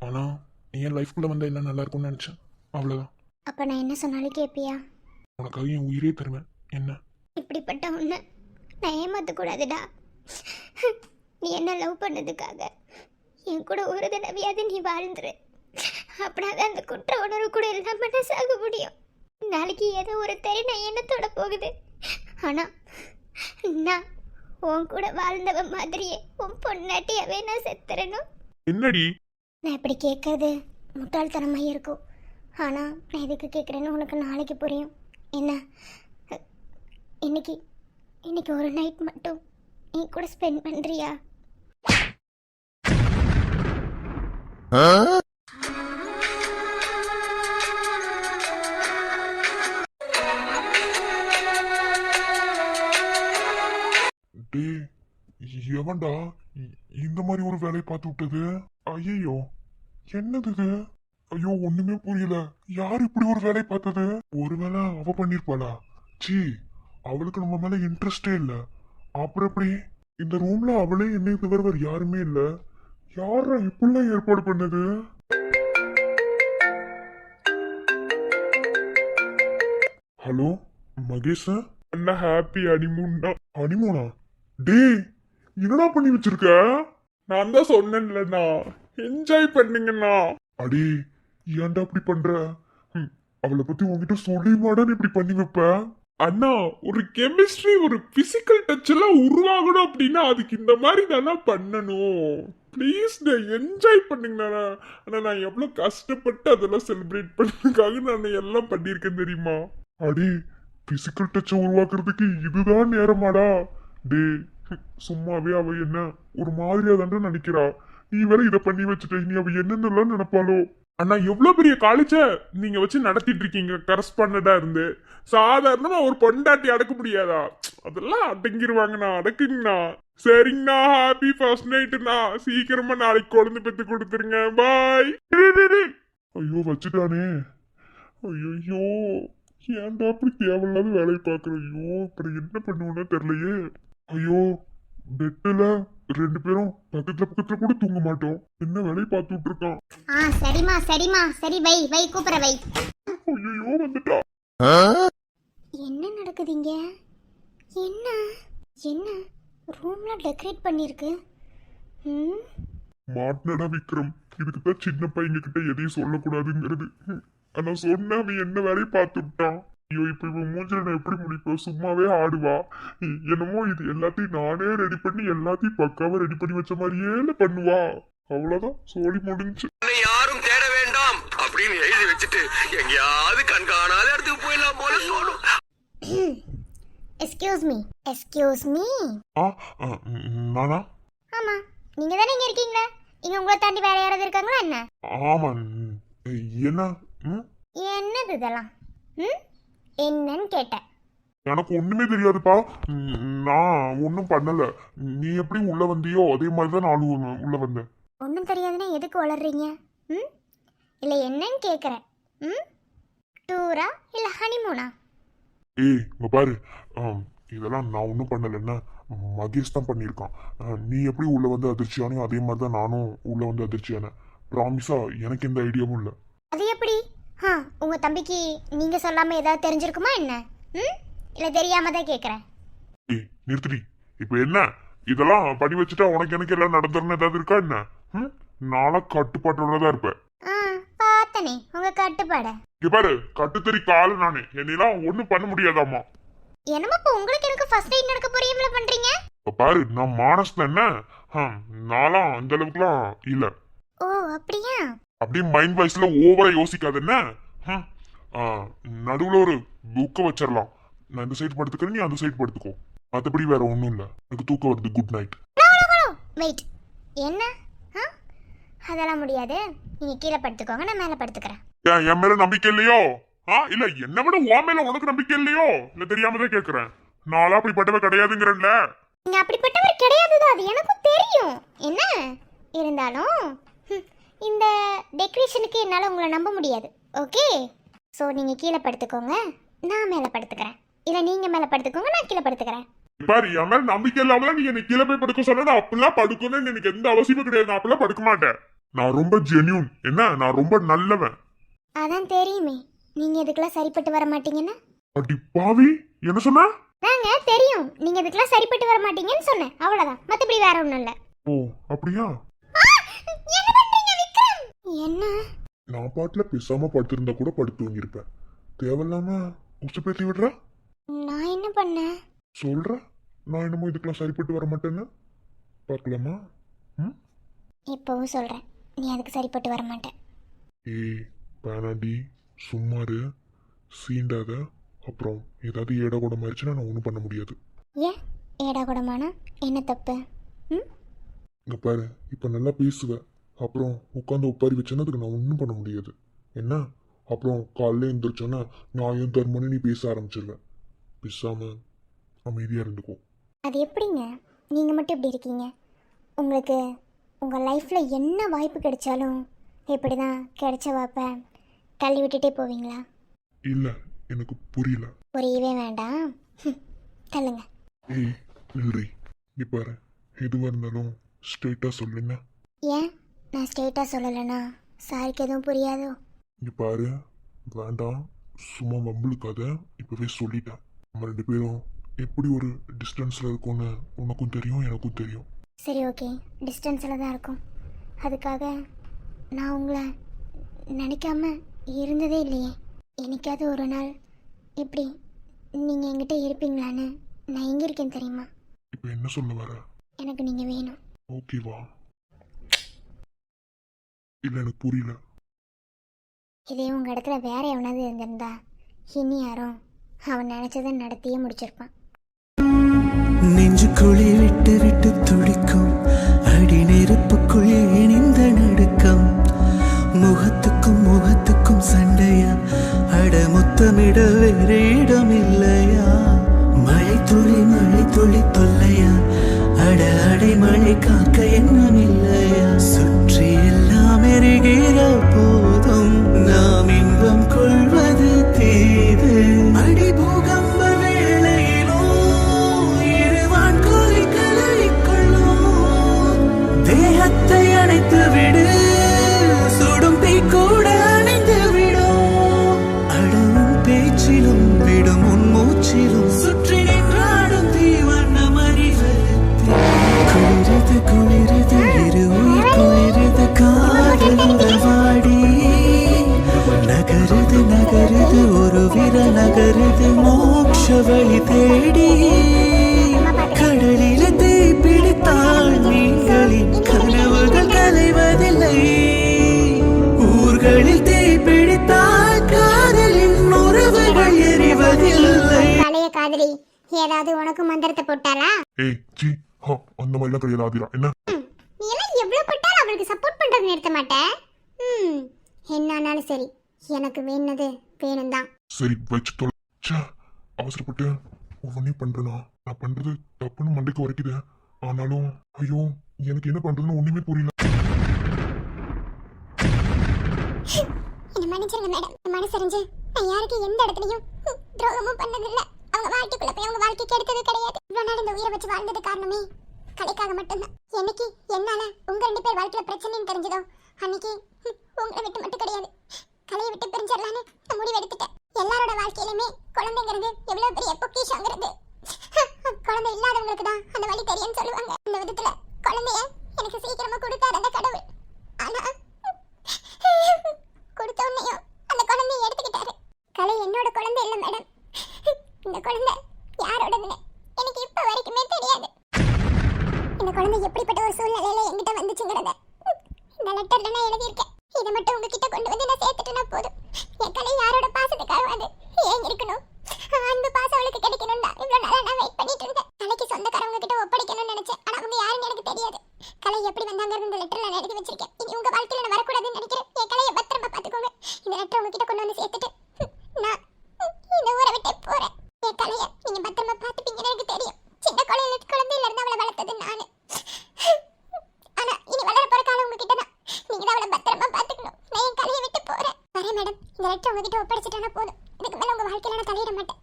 ஆனா நீ என் லைஃப்குள்ள வந்தா எல்லாம் நல்லா இருக்கும்னு நினைச்சேன், அவ்வளவுதான். அப்போ நான் என்ன சொன்னாலும் கேட்பியா? உனக்காக என் உயிரே தருவேன். என்ன? இப்படிப்பட்ட உன்னை நான் ஏமாற்றக்கூடாதுடா. நீ என்ன லவ் பண்ணதுக்காக என் கூட ஒரு தடவையாவது நீ வாழ்ந்துரு. அப்படின்னா அந்த குற்ற உணர்வு கூட இல்லாமல் நான் சாக முடியும். நாளைக்கு ஏதோ ஒரு தெரி நான் என்ன தொட போகுது. ஆனால் நான் உன் கூட வாழ்ந்தவன் மாதிரியே உன் பொண்டாட்டியாவே நான் செத்துறணும். என்னடி? நான் இப்படி கேட்கறது முட்டாள்தனமாக இருக்கும். ஆனால் நான் எதுக்கு கேட்குறேன்னு உனக்கு நாளைக்கு புரியும். என்ன, இன்னைக்கு ஒரு நைட் மட்டும் நீ கூட ஸ்பெண்ட் பண்ணுறியா? டே, எவன்டா இந்த மாதிரி ஒரு வேலையை பார்த்து விட்டது? ஐயோ, என்னது இது? ஐயோ, ஒண்ணுமே புரியல. யார் இப்படி ஒரு வேலையை பார்த்தது? ஒருவேளை அவ பண்ணிருப்பாளா? சீ, அவளுக்கு நம்ம மேல இன்ட்ரெஸ்டே இல்ல. அப்புறம் எப்படி இந்த ரூம்ல அவளே என்னை தவிர வேற யாருமே இல்ல? யாரா இப்படிலாம் ஏற்பாடு பண்ணது? ஹலோ மகேஷா? என்ன ஹாப்பி ஹனிமூன்? ஹனிமூனா? டே, என்னடா பண்ணி வச்சிருக்க? நான் தான் சொன்னேன்லண்ணா, என்ஜாய் பண்ணுங்கண்ணா. அடே, ஏன்டா இப்படி பண்ற? அவளை பத்தி உன்கிட்ட சொல்லி மாடான்னு இப்படி பண்ணி வைப்ப? அண்ணா, ஒரு கெமிஸ்ட்ரி, ஒரு பிசிக்கல் டச் எல்லாம் உருவாகணும் அப்படின்னா அதுக்கு இந்த மாதிரி தானே பண்ணணும். ப்ளீஸ் என்ஜாய் பண்ணுங்கண்ணா. ஆனா நான் எவ்வளவு கஷ்டப்பட்டு அதெல்லாம் செலிப்ரேட் பண்ணதுக்காக நான் எல்லாம் பண்ணியிருக்கேன் தெரியுமா? அடே, பிசிக்கல் டச்சை உருவாக்குறதுக்கு இதுதான் நேரமாடா? டே, சும்மாவே அவ என்ன ஒரு மாதிரியா தானே நினைக்கிறா. நீ வேற இதை பண்ணி வச்சுட்ட, நீ அவ என்னென்னலாம் நினைப்பாளோ? அண்ணா, எவ்வளவு பெரிய காலேஜ நீங்க வச்சு நடத்திட்டு இருக்கீங்க கரஸ்பாண்டா இருந்து. சாதாரணமா ஒரு பொண்டாட்டி அடக்க முடியாதா? அதெல்லாம் அடங்கிருவாங்கண்ணா, அடக்குங்கண்ணா. சரிங்கண்ணா, ஹாப்பி ஃபர்ஸ்ட் நைட்டுண்ணா. சீக்கிரமா நாளைக்கு குழந்தை பெத்து கொடுத்துருங்க. பாய். ஐயோ, வச்சுட்டானே. ஐயோ, ஏன்டா அப்படி தேவையில்லாத வேலையை பார்க்குறோம்? ஐயோ, அப்புறம் என்ன பண்ணுவோன்னே தெரியலையே. ஐயோ, பெட்டுல 2 பேரும் பக்கத்துல கூட தூங்க மாட்டோம். என்ன வேலையை பார்த்துட்டு இருக்கான்? சரிம்மா, சரி, வை கூப்பிட வை. ஐயோ, வந்துட்டா. என்ன நடக்குது இங்க? என்ன ரூம்ல டெக்கரேட் பண்ணிருக்கு? மாட்டினடா விக்ரம். இதுக்குதான் சின்ன பையங்க கிட்ட எதையும் சொல்லக்கூடாதுங்கிறது. ஆனா சொன்ன அவன் என்ன வேலையை பார்த்து விட்டான். ஐயோ, இப்ப இவன் மூஞ்சில நான் எப்படி முடிப்பேன்? சும்மாவே ஆடுவா. என்னமோ இது எல்லாத்தையும் நானே ரெடி பண்ணி எல்லாத்தையும் பக்காவா ரெடி பண்ணி வச்ச மாதிரியே பண்ணுவா. அவ்வளவுதான், சோழி முடிஞ்சு. யாரும் தேட வேண்டாம் அப்படின்னு எழுதி வச்சுட்டு எங்கேயாவது கண்காணாத இடத்துக்கு போயிடலாம் போல தோணும். Excuse me. நானா? ஆமா, நீங்க தானே இங்க இருக்கீங்களா? இங்க உங்களை தாண்டி வேற யாராவது இருக்காங்களா என்ன? ஆமா. என்ன? என்னது இதெல்லாம்? என்னன்னு கேட்டேன். எனக்கு ஒண்ணுமே தெரியாதுப்பா. நான் ஒன்றும் பண்ணல. நீ எப்படி உள்ள வந்தியோ அதே மாதிரி தான் நானும் உள்ள வந்தேன். ஒன்றும் தெரியாதுன்னா எதுக்கு வளர்றீங்க? ம், இல்லை என்னன்னு கேட்குறேன். ம், டூரா இல்லை ஹனிமூனா? ஏய் இங்க பாரு, இதெல்லாம் நான் ஒன்றும் பண்ணலைன்னா மகேஷ் தான் பண்ணியிருக்கான். நீ எப்படி உள்ள வந்து அதிர்ச்சியானோ அதே மாதிரி தான் நானும் உள்ள வந்து அதிர்ச்சியானேன். ப்ராமிஸா எனக்கு எந்த ஐடியாவும் இல்லை. அது எப்படி? உங்கள் தம்பிக்கு நீங்கள் சொல்லாமல் ஏதாவது தெரிஞ்சிருக்குமா என்ன? ம், இல்லை தெரியாம தான் கேட்குறேன். ஏய் நிறுத்திடி. இப்போ என்ன இதெல்லாம் பண்ணி வச்சுட்டா உனக்கு எனக்கு எல்லாம் நடந்துருன்னு ஏதாவது இருக்கா என்ன? நாளா கட்டுப்பாட்டோட தான் இருப்பேன். பார்த்தனே உங்கள் கட்டுப்பாடை. இங்க பாரு, கட்டுத்தறி காலு நானு. என்னெல்லாம் ஒன்றும் பண்ண முடியாதாம்மா. என்னமோ இப்போ உங்களுக்கு எனக்கு ஃபர்ஸ்ட் நைட் நடக்க போறீங்களா பண்றீங்க? இப்ப பாரு, நான் மானஸ் என்ன நான்லாம் அந்த அளவுக்குலாம் இல்ல. ஓ அப்படியா? அப்படியே மைண்ட் வாய்ஸ்ல ஓவரா யோசிக்காது என்ன. நடுவுல ஒரு புக்கை வச்சிடலாம். நான் இந்த சைடு படுத்துக்கிறேன், நீ அந்த சைடு படுத்துக்கோ. மற்றபடி வேற ஒன்றும் இல்லை. எனக்கு தூக்கம் வருது. Good night. வெயிட், என்ன? அதெல்லாம் முடியாது. நீங்க கீழே படுத்துக்கோங்க, நான் மேலே படுத்துக்கிறேன். என் மேல நம்பிக்கை இல்லையோ? இல்ல என்ன விட உன் மேல உனக்கு நம்பிக்கை இல்லையோ? இல்ல தெரியாம தான் கேக்குறேன். நாளா அப்படிப்பட்டவ கிடையாதுங்கிறேன்ல. நீங்க அப்படிப்பட்டவர் கிடையாதுதான், அது எனக்கும் தெரியும். என்ன இருந்தாலும் இந்த டெக்கரேஷனுக்கு என்னால் உங்களை நம்ப முடியாது. ஓகே, ஸோ நீங்கள் கீழே படுத்துக்கோங்க, நான் மேலே படுத்துக்கிறேன். இல்லை நீங்கள் மேலே படுத்துக்கோங்க, நான் கீழே படுத்துக்கிறேன். பாரு, என் மேல நம்பிக்கை இல்லாம நீ எனக்கு கீழே போய் படுக்க சொன்னா அப்படிலாம் படுக்கணும்னு எனக்கு எந்த அவசியமும் கிடையாது. நான் அப்படிலாம் படுக்க மாட்டேன். நான் ரொம்ப ஜென்யூன். என்ன, நான் ரொம்ப நல்லவன். அதான் தெரியுமே, நீங்கள் இதுக்கெல்லாம் சரிப்பட்டு வர மாட்டீங்கன்னு. அடி பாவி, என்ன சொன்ன? நாங்க தெரியும் நீங்க இதுக்கெல்லாம் சரிப்பட்டு வர மாட்டீங்கன்னு சொன்னேன், அவ்வளவுதான். மத்தபடி வேற ஒண்ணும் இல்ல. ஓ அப்படியா? என்ன பண்றீங்க விக்ரம்? என்ன? நான் பாட்டுல பேசாம படுத்திருந்தா கூட படுத்து தூங்கிருப்பேன். தேவையில்லாம உசு பேத்தி விடுற. நான் என்ன பண்ணேன்? சொல்ற, நான் என்னமோ இதுக்கெல்லாம் சரிப்பட்டு வர மாட்டேன்னு. பார்க்கலாமா? இப்பவும் சொல்றேன், நீ அதுக்கு சரிப்பட்டு வர மாட்டேன். ஏய் பேனாண்டி, சும்மாரு, சீண்டாத. அப்புறம் ஏதாவது ஏடா கூட மாறிச்சுன்னா நான் ஒன்றும் பண்ண முடியாது. ஏன் ஏடா கூடமானா என்ன தப்பு? இங்க பாரு, இப்போ நல்லா பேசுவேன். அப்புறம் உட்காந்து உட்காரி வச்சேன்னா அதுக்கு நான் ஒன்றும் பண்ண முடியாது. என்ன? அப்புறம் காலையில் எழுந்திரிச்சோன்னா நியாயம் தர்மன்னு நீ பேச ஆரம்பிச்சிருவேன். பேசாம அமைதியாக இருந்துக்கோ. அது எப்படிங்க நீங்கள் மட்டும் இப்படி இருக்கீங்க? உங்களுக்கு உங்கள் லைஃப்பில் என்ன வாய்ப்பு கிடைச்சாலும் இப்படி தான் கிடைச்ச வாய்ப்பை தள்ளி விட்டுட்டே போவீங்களா? இல்லை, எனக்கு புரியல. புரியவே வேண்டாம், தள்ளுங்க. ஏய் நில்றி. நீ பாரு, எதுவாக இருந்தாலும் ஸ்ட்ரெயிட்டாக சொல்லுங்க. ஏன் நான் ஸ்ட்ரெயிட்டாக சொல்லலைன்னா சாருக்கு எதுவும் புரியாதோ? இங்க பாரு, வேண்டாம், சும்மா வம்புழுக்காத. இப்போவே சொல்லிட்டேன். நம்ம ரெண்டு பேரும் எப்படி ஒரு டிஸ்டன்ஸில் இருக்கோன்னு உனக்கும் தெரியும், எனக்கும் தெரியும். சரி ஓகே, டிஸ்டன்ஸில் தான் இருக்கும். அதுக்காக நான் உங்களை நினைக்காம இருந்ததே இல்லையே. என்னைக்காவது ஒரு நாள் இப்படி நீங்கள் என்கிட்ட இருப்பீங்களான்னு நான் எங்கே இருக்கேன் தெரியுமா? இப்போ என்ன சொல்ல வர? எனக்கு நீங்கள் வேணும். ஓகேவா? இல்லை எனக்கு புரியல. இதே உங்கள் இடத்துல வேற எவனாவது இருந்திருந்தா இனி யாரும் அவன் நினச்சதை நடத்தியே முடிச்சிருப்பான். நெஞ்சுக்குழி விட்டு விட்டு துடிக்கும் அடி நெருப்புக்குள் இணைந்த நடுக்கம். முகத்துக்கும் முகத்துக்கும் சண்டையா? அட முத்தமிட வேறு இடம் இல்லையா? மழை துளி தொல்லையா? அட அடை மழை காக்க எண்ணம் இல்லையா? சுற்றி எல்லாம் எரிகிற போதும் நாம் இன்பம் கொள்வது தீது. அடி பூகம்ப வேளையிலோ இருவான் கோரி கலறிக்கொள்ளும். தேகத்தை அணைத்து விடு, சுடும் தீ கூட அணைந்து விடும். அடவும் பேச்சிலும் விடும் உன் மூச்சிலும் சுற்றி நின்றாடும் தீவண்ணம் அறிவதே. குளிரது குளிரது இரு உயிர் குளிரது காதல் உறவாடி. நகருது நகருது ஒரு விர நகருது மோட்ச வழி தேடி. கடலில தீ பிடித்தால் மீன்களின் கனவுகள் கலைவதில்லை. ஊர்களில் தீ பிடித்தால் காதலின் உறவுகள் எரிவதில்லை. பழைய காதலி ஏதாவது உனக்கு மந்திரத்தை போட்டாளா? ஏய் ஜி, அந்த மாதிரிலாம் கிடையாது ஆதிரா. என்ன நீ எல்லாம் எவ்வளவு பட்டாலும் அவளுக்கு சப்போர்ட் பண்றது நிறுத்த மாட்டேன். என்ன ஆனாலும் சரி, எனக்கு வேணுனது வேணும் தான். சரி வச்சு தொலை. ச்சே, அவசரப்பட்டு ஒவ்வொன்றையும் பண்றேனா? நான் பண்றது தப்புன்னு மண்டைக்கு உரைக்குது. ஆனாலும் ஐயோ, எனக்கு என்ன பண்றதுன்னு ஒண்ணுமே புரியல. என்ன மன்னிச்சிருங்க மேடம். மனசறிஞ்சு நான் யாருக்கு எந்த இடத்துலயும் துரோகமும் பண்ணதில்லை. அவங்க வாழ்க்கைக்குள்ள போய் அவங்க வாழ்க்கை கெடுத்தது கிடையாது. இவ்வளவு நாள் இந்த உயிரை வச்சு வாழ்ந்தது காரணமே கலைக்காக மட்டும்தான். என்னைக்கு என்னால உங்க 2 பேர் வாழ்க்கையில பிரச்சனைன்னு தெரிஞ்சதோ அன்னைக்கு உங்களை விட்டு மட்டும் கிடையாது, கலையை விட்டு பிரிஞ்சிடலான்னு நான் முடிவு எடுத்துட்டேன். எல்லாரோட வாழ்க்கையிலுமே குழந்தைங்கிறது எவ்வளவு பெரிய பொக்கிஷங்கிறது குழந்தை இல்லாதவங்களுக்கு தான் அந்த வழி தெரியும்னு சொல்லுவாங்க. இந்த விதத்துல குழந்தைய எனக்கு சீக்கிரமா கொடுத்தாரு அந்த கடவுள். ஆனா கொடுத்த உடனேயும் அந்த குழந்தைய எடுத்துக்கிட்டாரு. கலை என்னோட குழந்தை இல்லை மேடம். இந்த குழந்தை யாரோடதுன்னு எனக்கு இப்ப வரைக்குமே தெரியாது. இந்த குழந்தை எப்படிப்பட்ட ஒரு சூழ்நிலையில என்கிட்ட வந்துச்சுங்கிறத இந்த லெட்டர்ல நான் எழுதியிருக்கேன். இதை மட்டும் உங்ககிட்ட கொண்டு வந்து நான் சேர்த்துட்டுனா போதும். என் கலை யாரோட பாசத்துக்காக அது ஏன் இருக்கணும், அந்த பாசம் அவளுக்கு கிடைக்கணும் தான் இவ்வளவு நாளா நான் வெயிட் பண்ணிட்டு இருந்தேன். கலைக்கு சொந்தக்காரவங்க கிட்ட ஒப்படைக்கணும்னு நினைச்சேன். ஆனா அவங்க யாருன்னு எனக்கு தெரியாது. கலை எப்படி வந்தாங்கிறது இந்த லெட்டர்ல நான் எழுதி வச்சிருக்கேன். இனி உங்க வாழ்க்கையில நான் வரக்கூடாதுன்னு நினைக்கிறேன். என் கலையை பத்திரமா பாத்துக்கோங்க. இந்த லெட்டர் உங்ககிட்ட கொண்டு வந்து சேர்த்துட்டு நான் இந்த ஊரை விட்டு போறேன். என் கலையை நீங்க பத்திரமா பாத்துப்பீங்கன்னு எனக்கு தெரியும். சின்ன குழந்தையில இருந்து அவளை வளர்த்தது நானு. ஆனா இனி வளர போற காலம் உங்ககிட்ட தான். நீங்க தான் அவளை பத்திரமா பாத்துக்கணும். நான் என் கலையை விட்டு போறேன். வரேன் மேடம். இந்த லெட்டர் உங்ககிட்ட ஒப்படைச்சிட்டா போதும். இதுக்கு மேல உங்க வாழ்க்கையில நான் தலையிட மாட்டேன்.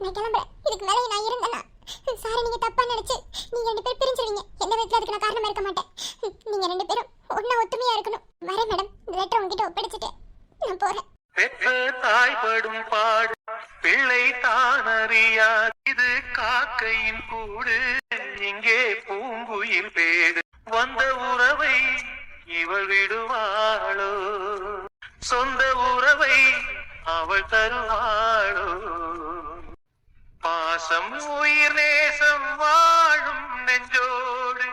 நான் கிளம்புறேன். இதுக்கு மேல நான் இருந்தேன்னா சாரி நீங்க தப்பா நினைச்சு நீங்க 2 பேர் பிரிஞ்சிருவீங்க. எந்த விதத்துல அதுக்கு நான் காரணமா இருக்க மாட்டேன். நீங்க 2 பேரும் ஒண்ணா ஒத்துமையா இருக்கணும். வரேன் மேடம். இந்த லெட்டர் உங்ககிட்ட ஒப்படைச்சிட்டு நான் போறேன். பெற்ற தாய்படும் பாடு பிள்ளை தான் அறியாது. இது காக்கையின் கூடு, இங்கே பூங்குயில் பேடு. வந்த உறவை இவள் விடுவாளோ, சொந்த உறவை அவள் தருவாளோ. பாசம் உயிர் நேசம் வாழும் நெஞ்சோடு